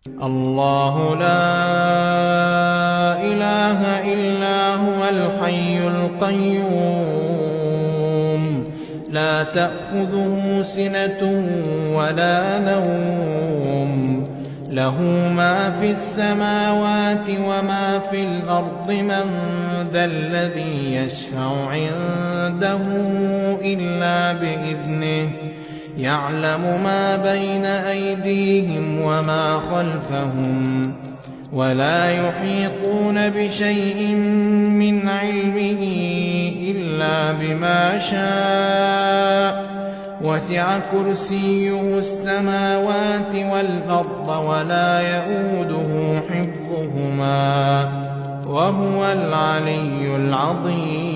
الله لا إله إلا هو الحي القيوم لا تأخذه سنة ولا نوم له ما في السماوات وما في الأرض من ذا الذي يشفع عنده إلا بإذنه يعلم ما بين أيديهم وما خلفهم ولا يحيطون بشيء من علمه إلا بما شاء وسع كرسيه السماوات والأرض ولا يئوده حفظهما وهو العلي العظيم.